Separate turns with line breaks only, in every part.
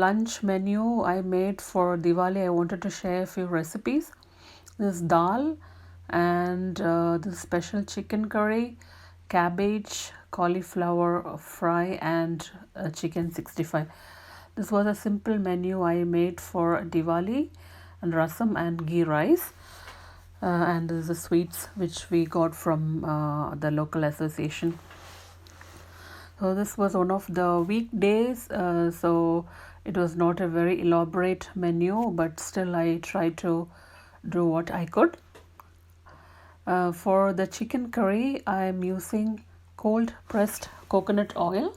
lunch menu I made for Diwali. I wanted to share a few recipes. This dal and this special chicken curry, cabbage, cauliflower fry, and chicken 65. This was a simple menu I made for Diwali, and rasam and ghee rice. And this is the sweets which we got from the local association. So this was one of the weekdays, so it was not a very elaborate menu, but still I tried to do what I could. For the chicken curry, I am using cold pressed coconut oil.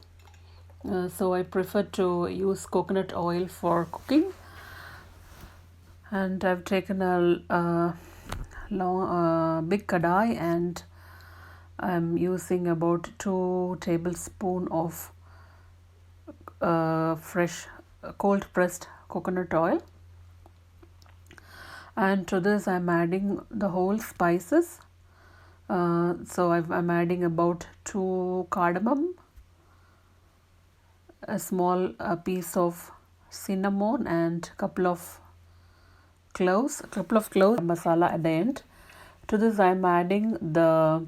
So I prefer to use coconut oil for cooking. And I've taken a big kadai, and I'm using about 2 tablespoons of fresh cold pressed coconut oil. And to this I'm adding the whole spices. So I'm adding about 2 cardamom, a small piece of cinnamon, and couple of cloves, masala at the end. To this I'm adding the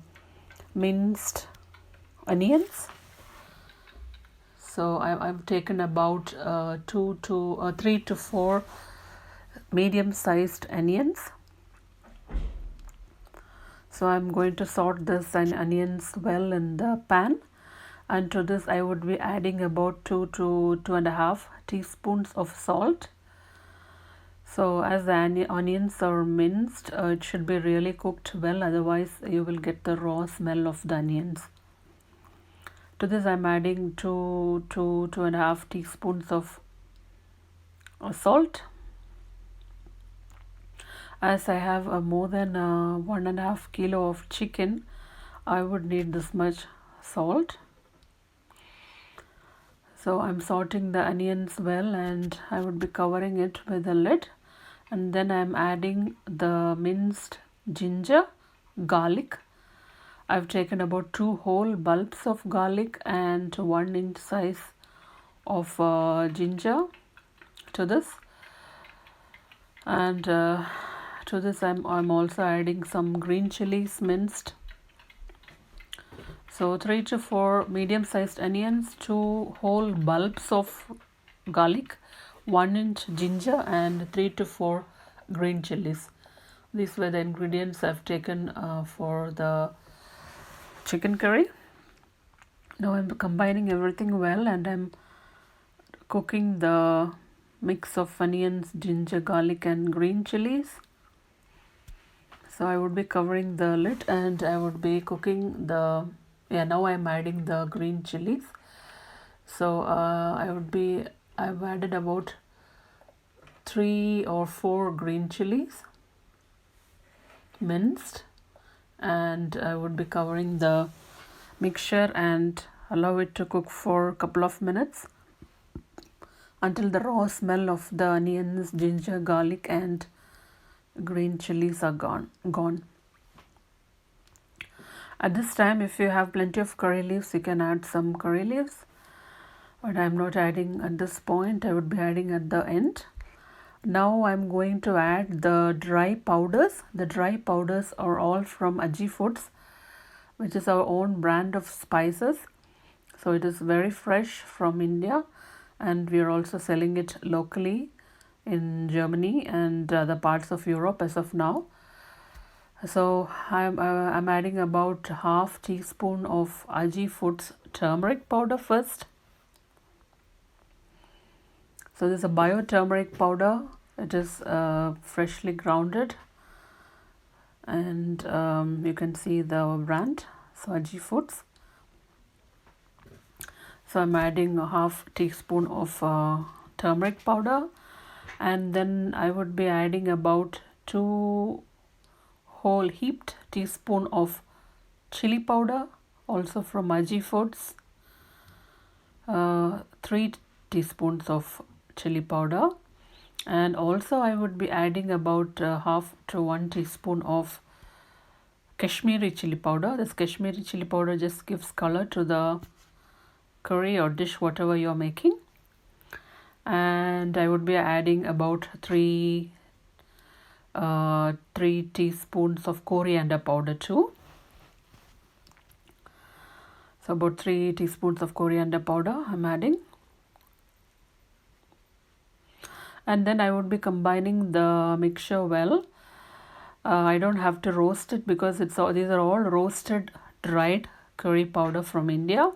minced onions. So I've taken about 3 to 4 medium-sized onions. So I'm going to sort this onions well in the pan, and to this I would be adding about 2 to 2.5 teaspoons of salt. So as the onions are minced, it should be really cooked well, otherwise you will get the raw smell of the onions. To this I'm adding 2 to 2.5 teaspoons of salt. As I have more than 1.5 kilo of chicken, I would need this much salt. So I'm sorting the onions well, and I would be covering it with a lid. And then I'm adding the minced ginger, garlic. I've taken about 2 whole bulbs of garlic and 1 inch size of ginger to this. And to this I'm also adding some green chilies minced. So 3 to 4 medium-sized onions, 2 whole bulbs of garlic, 1 inch ginger, and 3 to 4 green chilies. These were the ingredients I've taken for the chicken curry. Now I'm combining everything well, and I'm cooking the mix of onions, ginger, garlic, and green chilies. So I would be covering the lid, and I would be cooking the now I'm adding the green chilies. So I've added about 3 or 4 green chilies minced, and I would be covering the mixture and allow it to cook for a couple of minutes until the raw smell of the onions, ginger, garlic, and green chilies are gone. At this time, if you have plenty of curry leaves, you can add some curry leaves, but I'm not adding at this point. I would be adding at the end. Now I'm going to add the dry powders. The dry powders are all from Aji Foods, which is our own brand of spices. So it is very fresh from India, and we are also selling it locally in Germany and other parts of Europe as of now. So I'm adding about half teaspoon of Aji Foods turmeric powder first. So this is a bio turmeric powder. It is freshly grounded, and you can see the brand, so Aji Foods. So I'm adding a half teaspoon of turmeric powder, and then I would be adding about 2 whole heaped teaspoon of chili powder, also from Aji Foods, 3 teaspoons of chili powder, and also I would be adding about half to 1 teaspoon of Kashmiri chili powder. This Kashmiri chili powder just gives color to the curry or dish, whatever you're making. and I would be adding about 3 teaspoons of coriander powder too. So about 3 teaspoons of coriander powder I'm adding. And then I would be combining the mixture well. I don't have to roast it because these are all roasted dried curry powder from India.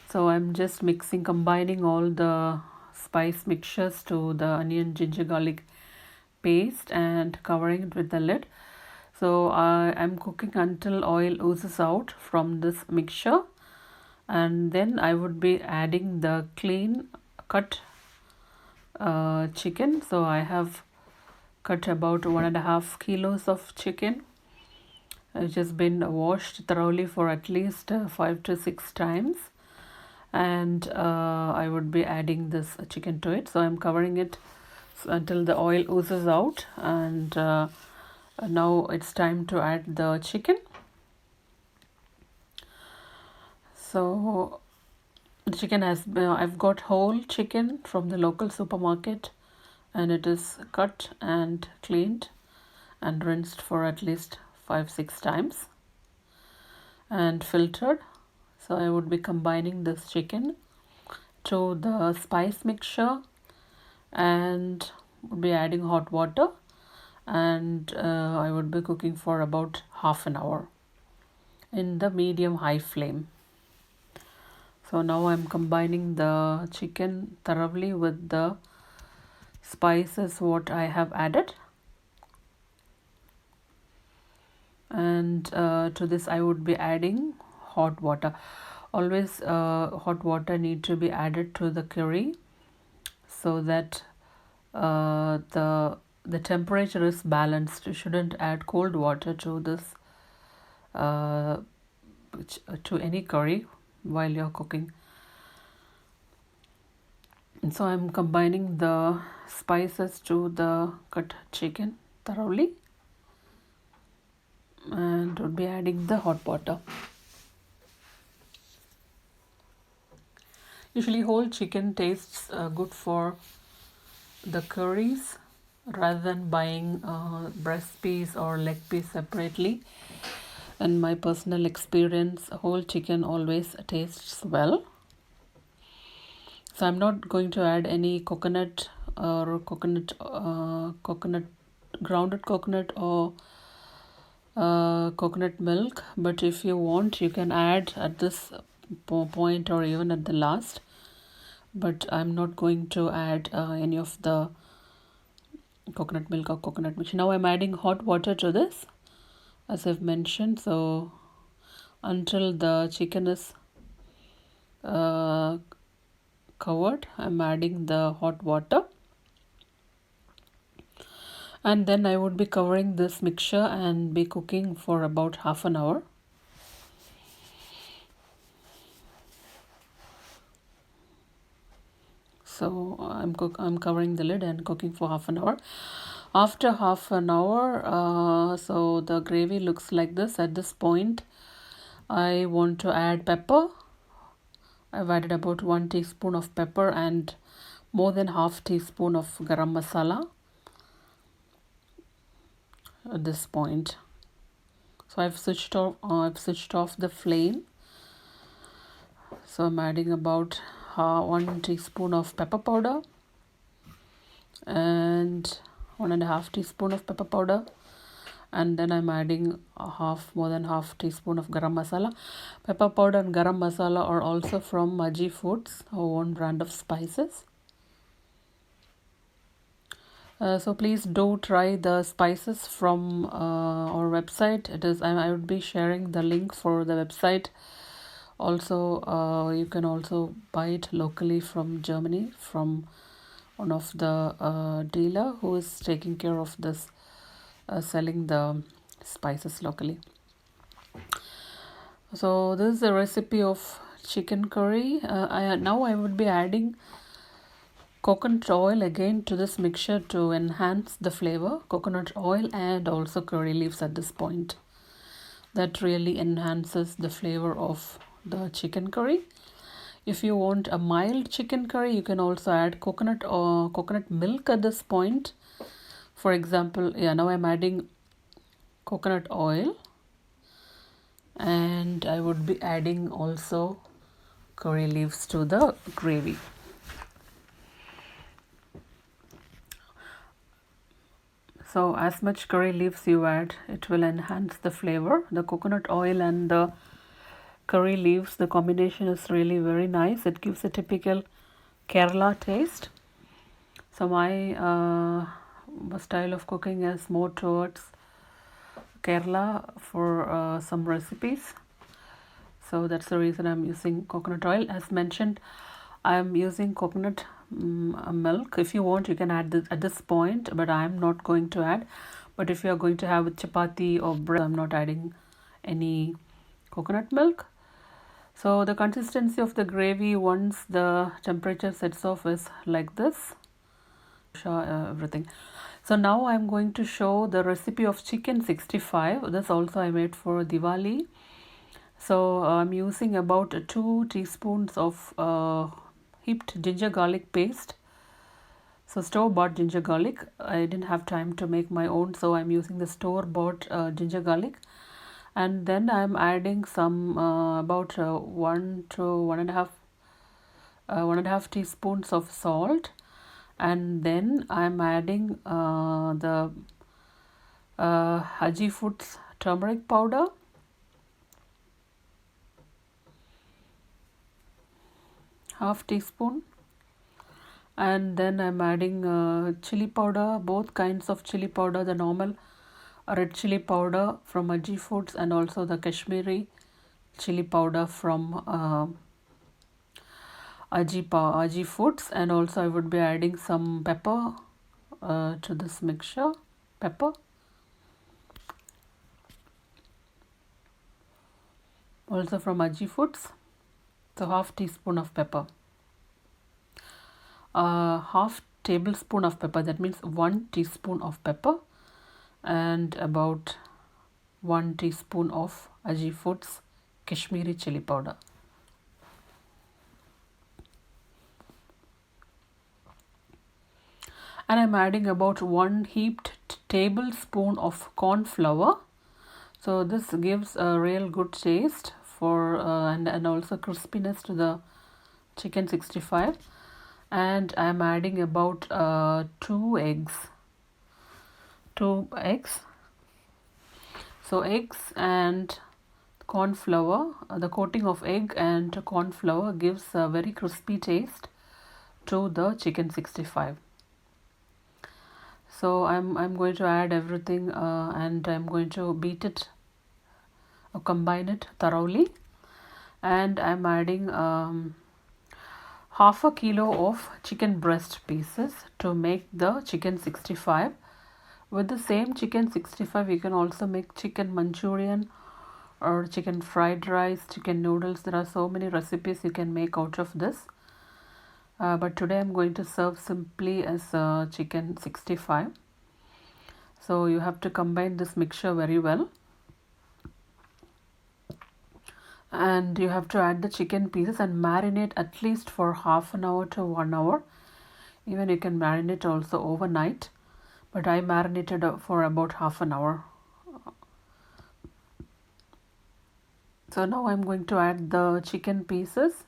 So I'm just combining all the spice mixtures to the onion, ginger, garlic paste and covering it with the lid. So I'm cooking until oil oozes out from this mixture, and then I would be adding the clean cut chicken. So I have cut about 1.5 kilos of chicken. It's just been washed thoroughly for at least 5 to 6 times, and I would be adding this chicken to it. So I'm covering it until the oil oozes out, and now it's time to add the chicken. So the chicken I've got whole chicken from the local supermarket, and it is cut and cleaned and rinsed for at least 5-6 times and filtered. So I would be combining this chicken to the spice mixture and would be adding hot water, and I would be cooking for about half an hour in the medium high flame. So now I'm combining the chicken thoroughly with the spices what I have added, and to this I would be adding hot water. Always hot water need to be added to the curry so that the temperature is balanced. You shouldn't add cold water to this to any curry while you're cooking. And so I'm combining the spices to the cut chicken thoroughly and would be adding the hot water. Usually whole chicken tastes good for the curries rather than buying breast piece or leg piece separately. In my personal experience, whole chicken always tastes well. So I'm not going to add any coconut or grounded coconut or coconut milk, but if you want you can add at this point or even at the last, but I'm not going to add any of the coconut milk or coconut milk. Now I'm adding hot water to this, as I've mentioned. So until the chicken is covered, I'm adding the hot water, and then I would be covering this mixture and be cooking for about half an hour. So I'm covering the lid and cooking for half an hour. After half an hour, so the gravy looks like this. At this point I want to add pepper. I've added about 1 teaspoon of pepper and more than half teaspoon of garam masala at this point. So I've switched off the flame. So I'm adding about 1 teaspoon of pepper powder and 1.5 teaspoon of pepper powder, and then I'm adding more than half teaspoon of garam masala. Pepper powder and garam masala are also from Maji Foods, our own brand of spices. So please do try the spices from our website. I would be sharing the link for the website. Also, you can also buy it locally from Germany from one of the dealer who is taking care of this, selling the spices locally. So this is the recipe of chicken curry. Now I would be adding coconut oil again to this mixture to enhance the flavor. Coconut oil and also curry leaves at this point. That really enhances the flavor of the chicken curry. If you want a mild chicken curry, you can also add coconut or coconut milk at this point. For example, yeah, now I'm adding coconut oil, and I would be adding also curry leaves to the gravy. So as much curry leaves you add, it will enhance the flavor. The coconut oil and the curry leaves, the combination is really very nice. It gives a typical Kerala taste. So my style of cooking is more towards Kerala for some recipes. So that's the reason I'm using coconut oil. As mentioned, I'm using coconut milk. If you want, you can add this at this point, but I'm not going to add. But if you are going to have chapati or bread, I'm not adding any coconut milk. So the consistency of the gravy once the temperature sets off is like this. Show everything. So now I'm going to show the recipe of chicken 65. This also I made for Diwali. So I'm using about 2 teaspoons of heaped ginger garlic paste. So store-bought ginger garlic. I didn't have time to make my own, so I'm using the store-bought ginger garlic. And then I'm adding some about 1 to 1.5 teaspoons of salt, and then I'm adding the Haji Foods turmeric powder, half teaspoon, and then I'm adding chili powder, both kinds of chili powder, the normal red chili powder from Haji Foods and also the Kashmiri chili powder from Haji Foods, and also I would be adding some pepper to this mixture, pepper, also from Haji Foods. So half teaspoon of pepper, half tablespoon of pepper, that means 1 teaspoon of pepper, and about 1 teaspoon of Haji Foods Kashmiri chili powder. And I'm adding about 1 heaped tablespoon of corn flour. So this gives a real good taste for and also crispiness to the chicken 65. And I'm adding about 2 eggs. So eggs and corn flour, the coating of egg and corn flour gives a very crispy taste to the chicken 65. So I'm going to add everything and I'm going to beat it or combine it thoroughly, and I'm adding half a kilo of chicken breast pieces to make the chicken 65. With the same chicken 65, you can also make chicken Manchurian or chicken fried rice, chicken noodles. There are so many recipes you can make out of this. But today I'm going to serve simply as chicken 65. So you have to combine this mixture very well. And you have to add the chicken pieces and marinate at least for half an hour to 1 hour. Even you can marinate also overnight, but I marinated for about half an hour. So now I'm going to add the chicken pieces,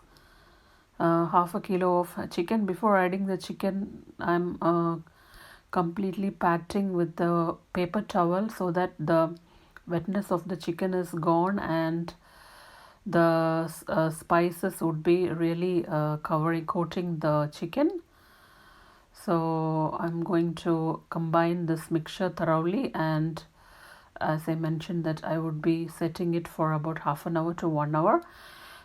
half a kilo of chicken. Before adding the chicken, I'm completely patting with the paper towel so that the wetness of the chicken is gone and the spices would be really coating the chicken. So I'm going to combine this mixture thoroughly, and as I mentioned that I would be setting it for about half an hour to 1 hour,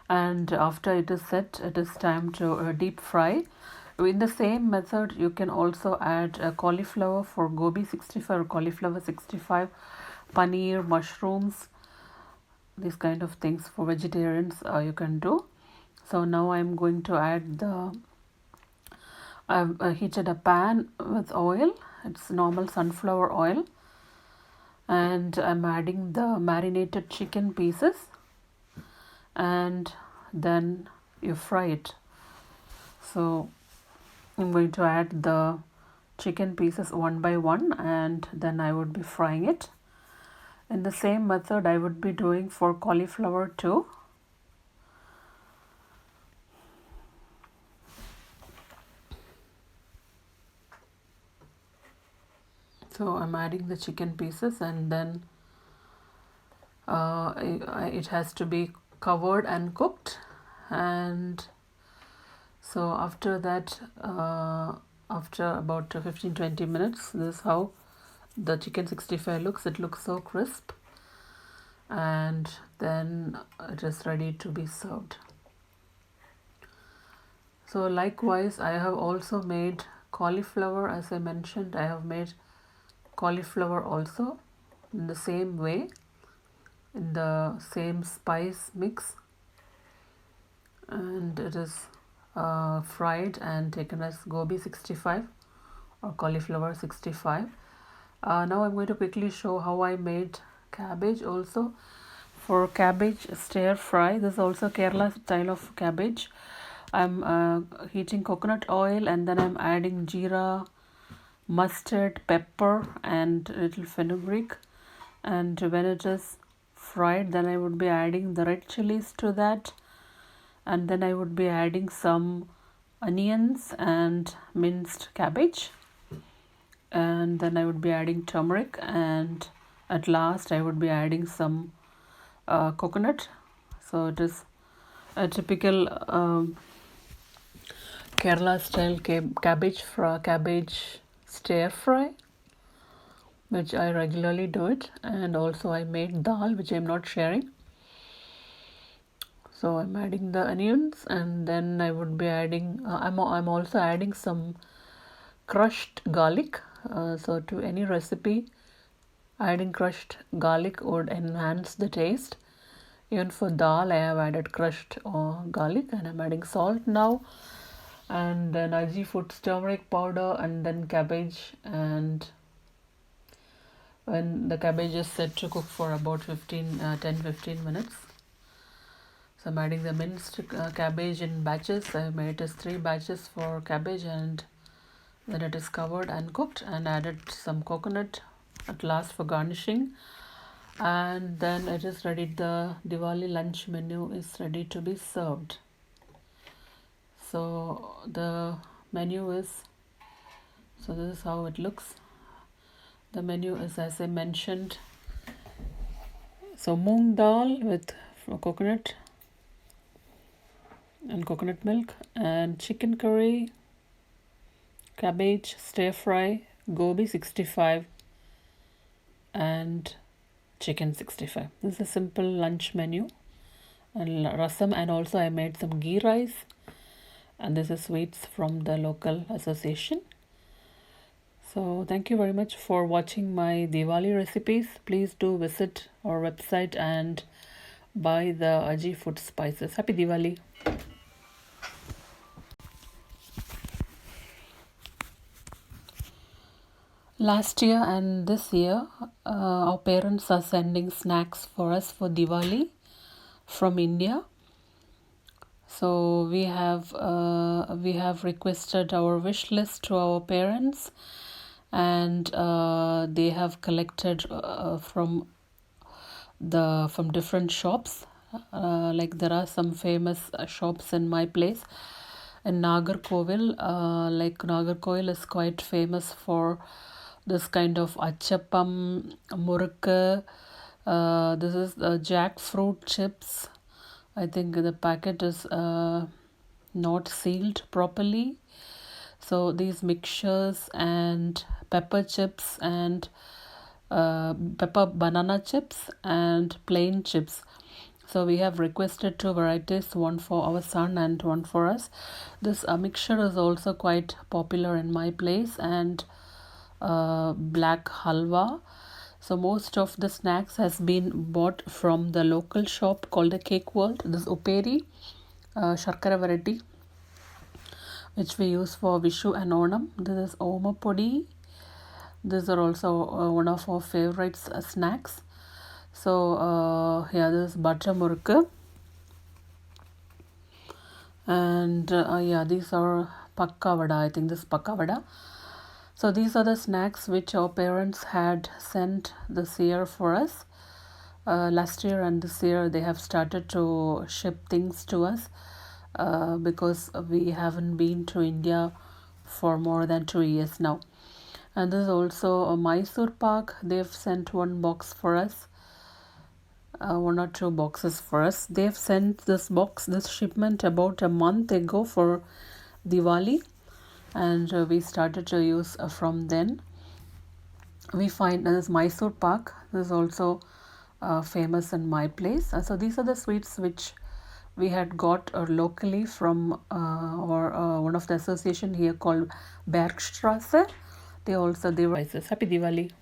and after it is set, it is time to deep fry. In the same method, you can also add cauliflower for gobi 65 or cauliflower 65, paneer, mushrooms, these kind of things for vegetarians you can do. So now I'm going to add I've heated a pan with oil. It's normal sunflower oil, and I'm adding the marinated chicken pieces, and then you fry it. So I'm going to add the chicken pieces one by one, and then I would be frying it. In the same method I would be doing for cauliflower too. So I'm adding the chicken pieces, and then it has to be covered and cooked. And so after that, after about 15-20 minutes, this is how the chicken 65 looks. It looks so crisp, and then it is ready to be served. So likewise, I have also made cauliflower. As I mentioned, I have made cauliflower also in the same way, in the same spice mix, and it is fried and taken as gobi 65 or cauliflower 65. Now I'm going to quickly show how I made cabbage also. For cabbage stir fry, this is also Kerala style of cabbage. I'm heating coconut oil, and then I'm adding jeera, mustard, pepper, and a little fenugreek. And when it is fried, then I would be adding the red chilies to that, and then I would be adding some onions and minced cabbage, and then I would be adding turmeric, and at last I would be adding some coconut. So it is a typical Kerala style cabbage stir fry, which I regularly do it. And also I made dal, which I'm not sharing. So I'm adding the onions, and then I would be adding I'm also adding some crushed garlic. So to any recipe, adding crushed garlic would enhance the taste. Even for dal, I have added crushed garlic, and I'm adding salt now, and then Aji Foods turmeric powder, and then cabbage. And when the cabbage is set to cook for about 10-15 minutes, so I'm adding the minced cabbage in batches. I made it as 3 batches for cabbage, and then it is covered and cooked, and added some coconut at last for garnishing. And then it is ready. The Diwali lunch menu is ready to be served. So the menu is, so this is how it looks. The menu is, as I mentioned, so moong dal with coconut and coconut milk, and chicken curry, cabbage stir fry, gobi 65, and chicken 65. This is a simple lunch menu. And rasam, and also I made some ghee rice, and this is sweets from the local association. So thank you very much for watching my Diwali recipes. Please do visit our website and buy the Aji food spices. Happy Diwali! Last year and this year, our parents are sending snacks for us for Diwali from India. So we have requested our wish list to our parents, and they have collected from different shops. Like there are some famous shops in my place in Nagarkovil. Like Nagarkovil is quite famous for this kind of achappam, murukku. This is jackfruit chips. I think the packet is not sealed properly. So these mixtures and pepper chips and pepper banana chips and plain chips. So we have requested 2 varieties, one for our son and one for us. This mixture is also quite popular in my place, and black halwa. So most of the snacks has been bought from the local shop called the Cake World. This Uperi Sharkara variety, which we use for Vishu and Onam. This is Omapodi. These are also one of our favorite snacks. So here this is butter murukku. And yeah, these are pakkavada. I think this is pakkavada. So these are the snacks which our parents had sent this year for us. Last year and this year they have started to ship things to us because we haven't been to India for more than 2 years now. And this is also a Mysore Pak. They've sent one box for us, one or two boxes for us. They've sent this shipment about a month ago for Diwali, and we started to use from then. We find this Mysore Pak. This is also famous in my place. So these are the sweets which we had got locally from or one of the association here called Bergstrasse. They were prices. Happy Diwali.